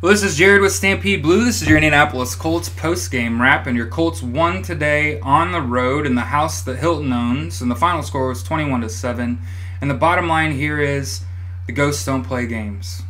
Well, this is Jared with Stampede Blue. This is your Indianapolis Colts post-game wrap, and your Colts won today on the road in the house that Hilton owns, and the final score was 21-7. And the bottom line here is the ghosts don't play games.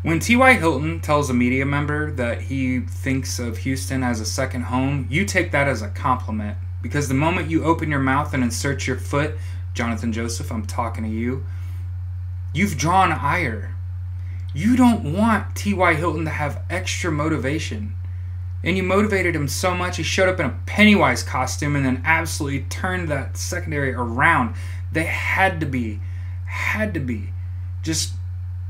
When T.Y. Hilton tells a media member that he thinks of Houston as a second home, you take that as a compliment, because the moment you open your mouth and insert your foot, Jonathan Joseph, I'm talking to you, you've drawn ire. You don't want T.Y. Hilton to have extra motivation. And you motivated him so much, he showed up in a Pennywise costume and then absolutely turned that secondary around. They had to be just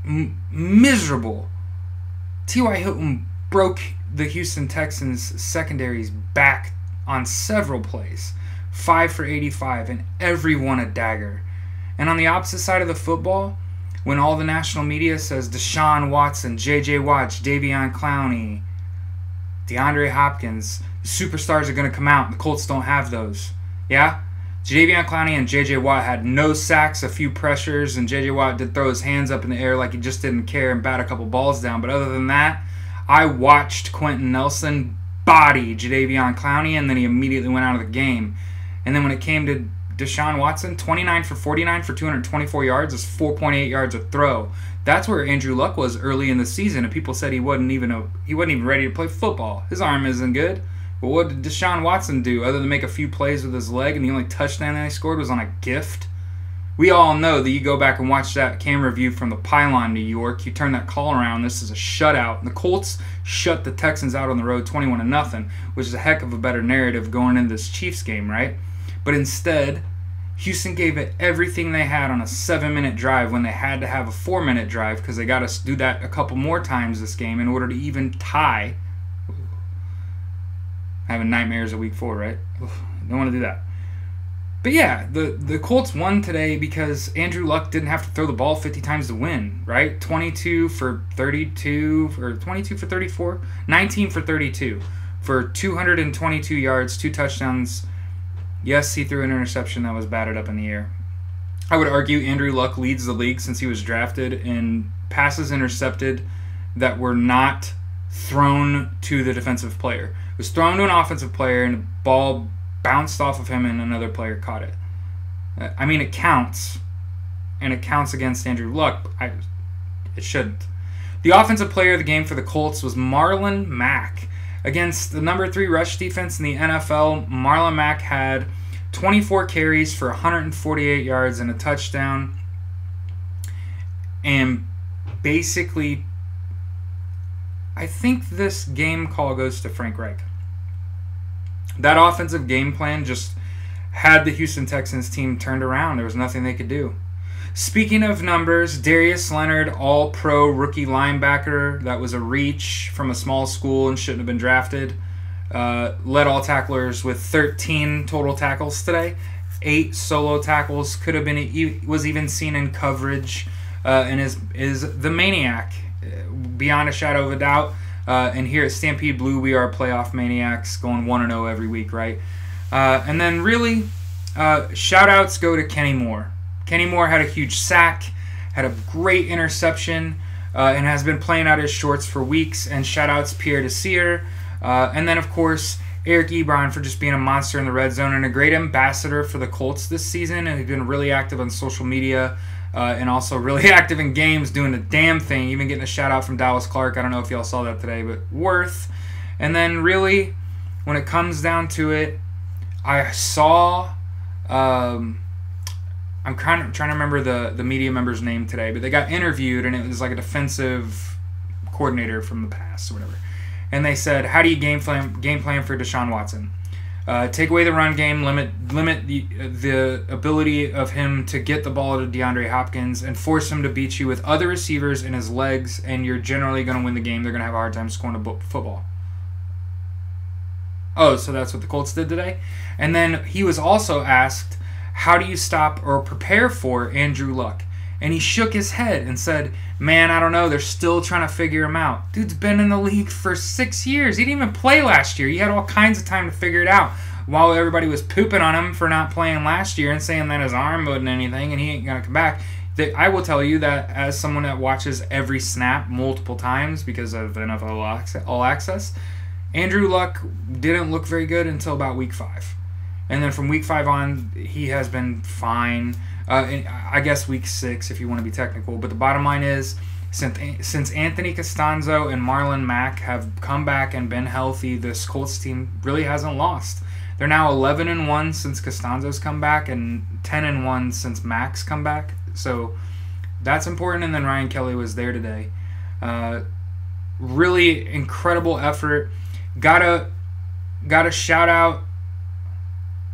miserable. T.Y. Hilton broke the Houston Texans secondary's back on several plays. 5 for 85, and every one a dagger. And on the opposite side of the football, when all the national media says Deshaun Watson, J.J. Watt, Davion Clowney, DeAndre Hopkins, the superstars are going to come out. The Colts don't have those. Yeah? Davion Clowney and J.J. Watt had no sacks, a few pressures, and J.J. Watt did throw his hands up in the air like he just didn't care and bat a couple balls down. But other than that, I watched Quentin Nelson body Jadeveon Clowney, and then he immediately went out of the game. And then when it came to Deshaun Watson, 29 for 49 for 224 yards is 4.8 yards a throw. That's where Andrew Luck was early in the season, and people said he wasn't even ready to play football. His arm isn't good. But what did Deshaun Watson do other than make a few plays with his leg, and the only touchdown that he scored was on a gift? We all know that you go back and watch that camera view from the pylon, New York. You turn that call around, this is a shutout. And the Colts shut the Texans out on the road 21-0, which is a heck of a better narrative going into this Chiefs game, right? But instead, Houston gave it everything they had on a 7-minute drive when they had to have a 4-minute drive because they got to do that a couple more times this game in order to even tie. Having nightmares of week 4, right? Don't want to do that. But yeah, the Colts won today because Andrew Luck didn't have to throw the ball 50 times to win, right? 22 for 32, or 22 for 34? 19 for 32 for 222 yards, 2 touchdowns. Yes, he threw an interception that was batted up in the air. I would argue Andrew Luck leads the league since he was drafted in passes intercepted that were not thrown to the defensive player. It was thrown to an offensive player, and the ball bounced off of him, and another player caught it. I mean, it counts, and it counts against Andrew Luck. It shouldn't. The offensive player of the game for the Colts was Marlon Mack. Against the number 3 rush defense in the NFL, Marlon Mack had 24 carries for 148 yards and a touchdown. And basically, I think this game call goes to Frank Reich. That offensive game plan just had the Houston Texans team turned around. There was nothing they could do. Speaking of numbers, Darius Leonard, all-pro rookie linebacker, that was a reach from a small school and shouldn't have been drafted, led all tacklers with 13 total tackles today. 8 solo tackles, was even seen in coverage, and is the maniac, beyond a shadow of a doubt. And here at Stampede Blue, we are playoff maniacs, going 1-0 every week, right? And then really, shout-outs go to Kenny Moore. Kenny Moore had a huge sack, had a great interception, and has been playing out his shorts for weeks. And shout-outs Pierre Desir. And then, of course, Eric Ebron for just being a monster in the red zone and a great ambassador for the Colts this season. And he's been really active on social media and also really active in games, doing the damn thing, even getting a shout-out from Dallas Clark. I don't know if y'all saw that today, but worth. And then really, when it comes down to it, I saw... I'm kind of trying to remember the media member's name today, but they got interviewed, and it was like a defensive coordinator from the past or whatever. And they said, how do you game plan for Deshaun Watson? Take away the run game, limit the ability of him to get the ball to DeAndre Hopkins, and force him to beat you with other receivers in his legs, and you're generally going to win the game. They're going to have a hard time scoring a football. Oh, so that's what the Colts did today? And then he was also asked, how do you stop or prepare for Andrew Luck? And he shook his head and said, man, I don't know. They're still trying to figure him out. Dude's been in the league for 6 years. He didn't even play last year. He had all kinds of time to figure it out. While everybody was pooping on him for not playing last year and saying that his arm wasn't anything and he ain't going to come back, I will tell you that as someone that watches every snap multiple times because of NFL All Access, Andrew Luck didn't look very good until about week 5. And then from week 5 on, he has been fine. I guess week 6 if you want to be technical. But the bottom line is, since Anthony Costanzo and Marlon Mack have come back and been healthy, this Colts team really hasn't lost. They're now 11-1 since Costanzo's come back and 10-1 since Mack's come back. So that's important. And then Ryan Kelly was there today. Really incredible effort. Gotta shout out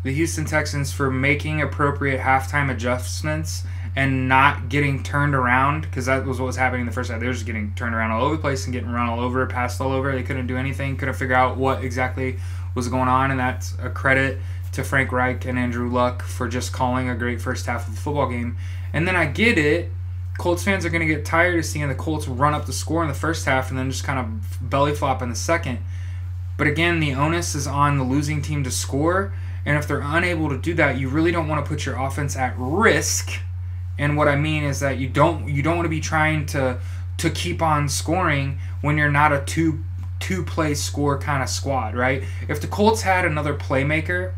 the Houston Texans for making appropriate halftime adjustments and not getting turned around, because that was what was happening in the first half. They were just getting turned around all over the place and getting run all over, passed all over. They couldn't do anything, couldn't figure out what exactly was going on, and that's a credit to Frank Reich and Andrew Luck for just calling a great first half of the football game. And then I get it. Colts fans are going to get tired of seeing the Colts run up the score in the first half and then just kind of belly flop in the second. But again, the onus is on the losing team to score, and if they're unable to do that, you really don't want to put your offense at risk. And what I mean is that you don't want to be trying to keep on scoring when you're not a two-play score kind of squad, right? If the Colts had another playmaker,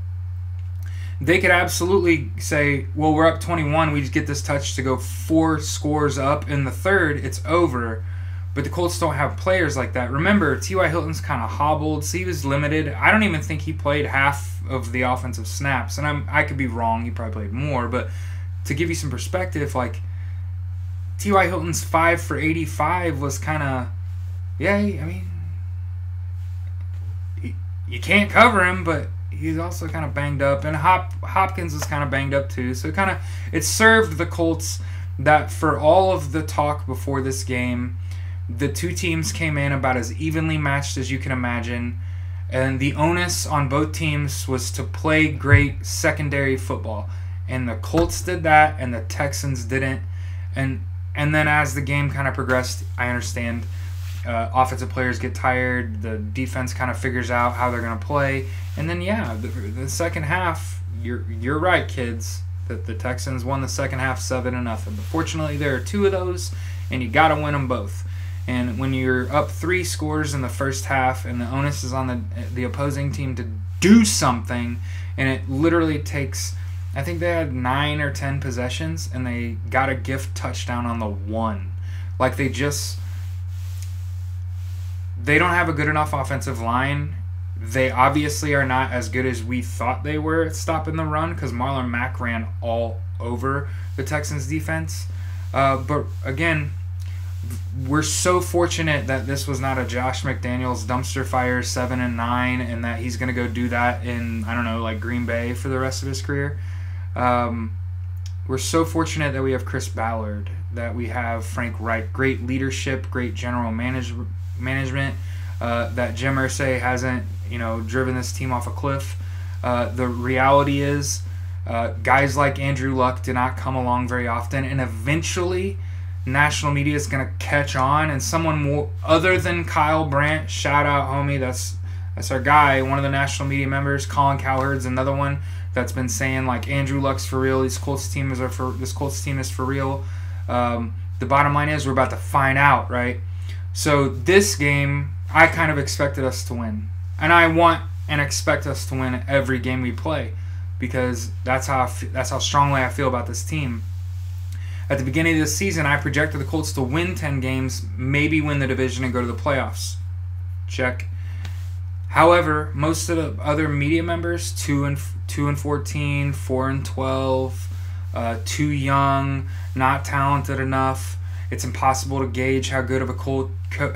they could absolutely say, well, we're up 21, we just get this touch to go 4 scores up in the third, it's over. But the Colts don't have players like that. Remember, T.Y. Hilton's kind of hobbled, so he was limited. I don't even think he played half of the offensive snaps, and I could be wrong, he probably played more, but to give you some perspective, like, T.Y. Hilton's 5 for 85 was kind of, yeah, I mean, you can't cover him, but he's also kind of banged up, and Hopkins is kind of banged up too. So it served the Colts that for all of the talk before this game, the two teams came in about as evenly matched as you can imagine, and the onus on both teams was to play great secondary football. And the Colts did that, and the Texans didn't. And then as the game kind of progressed, I understand offensive players get tired, the defense kind of figures out how they're going to play, and then the second half, you're right, kids, that the Texans won the second half 7-0. But fortunately, there are 2 of those, and you got to win them both. And when you're up 3 scores in the first half, and the onus is on the opposing team to do something, and it literally takes, I think they had 9 or 10 possessions, and they got a gift touchdown on the 1. Like, they don't have a good enough offensive line. They obviously are not as good as we thought they were at stopping the run, because Marlon Mack ran all over the Texans defense. But again, we're so fortunate that this was not a Josh McDaniels dumpster fire 7-9, and that he's going to go do that in, I don't know, like Green Bay for the rest of his career. We're so fortunate that we have Chris Ballard, that we have Frank Reich, great leadership, great general management, that Jim Irsay hasn't, driven this team off a cliff. The reality is, guys like Andrew Luck did not come along very often, and eventually national media is going to catch on, and someone more other than Kyle Brandt, shout out homie, that's our guy, one of the national media members. Colin Cowherd's another one that's been saying, like, Andrew Luck's for real, this Colts team is for real. The bottom line is, we're about to find out, right? So this game, I kind of expected us to win, and I want and expect us to win every game we play, because that's how strongly I feel about this team. At the beginning of the season, I projected the Colts to win 10 games, maybe win the division and go to the playoffs. Check. However, most of the other media members, 2-14, 4-12, too young, not talented enough. It's impossible to gauge how good of a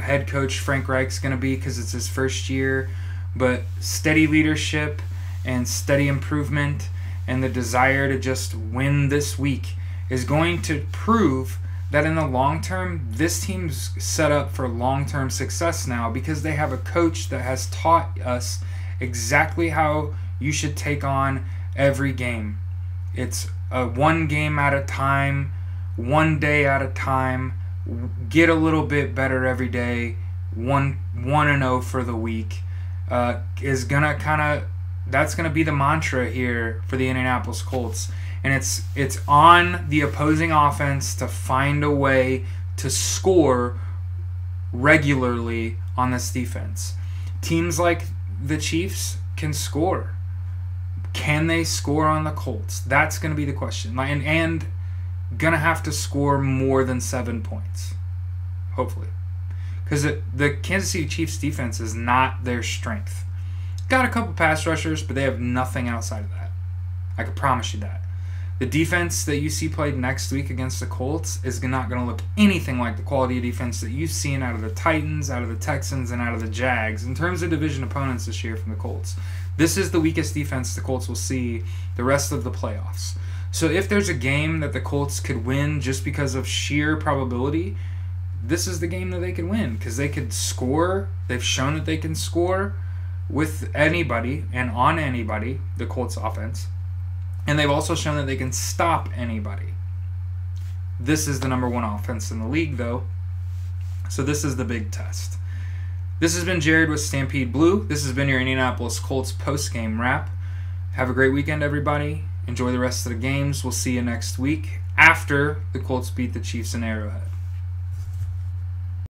head coach Frank Reich's going to be, because it's his first year. But steady leadership and steady improvement and the desire to just win this week is going to prove that in the long term, this team's set up for long-term success now, because they have a coach that has taught us exactly how you should take on every game. It's a one game at a time, one day at a time, get a little bit better every day, 1-0 for the week, is gonna that's gonna be the mantra here for the Indianapolis Colts. And it's on the opposing offense to find a way to score regularly on this defense. Teams like the Chiefs can score. Can they score on the Colts? That's going to be the question. And going to have to score more than 7 points, hopefully. Because the Kansas City Chiefs defense is not their strength. Got a couple pass rushers, but they have nothing outside of that. I can promise you that. The defense that you see played next week against the Colts is not going to look anything like the quality of defense that you've seen out of the Titans, out of the Texans, and out of the Jags in terms of division opponents this year from the Colts. This is the weakest defense the Colts will see the rest of the playoffs. So if there's a game that the Colts could win just because of sheer probability, this is the game that they could win because they could score. They've shown that they can score with anybody and on anybody, the Colts offense. And they've also shown that they can stop anybody. This is the number 1 offense in the league, though. So this is the big test. This has been Jared with Stampede Blue. This has been your Indianapolis Colts post-game wrap. Have a great weekend, everybody. Enjoy the rest of the games. We'll see you next week after the Colts beat the Chiefs in Arrowhead.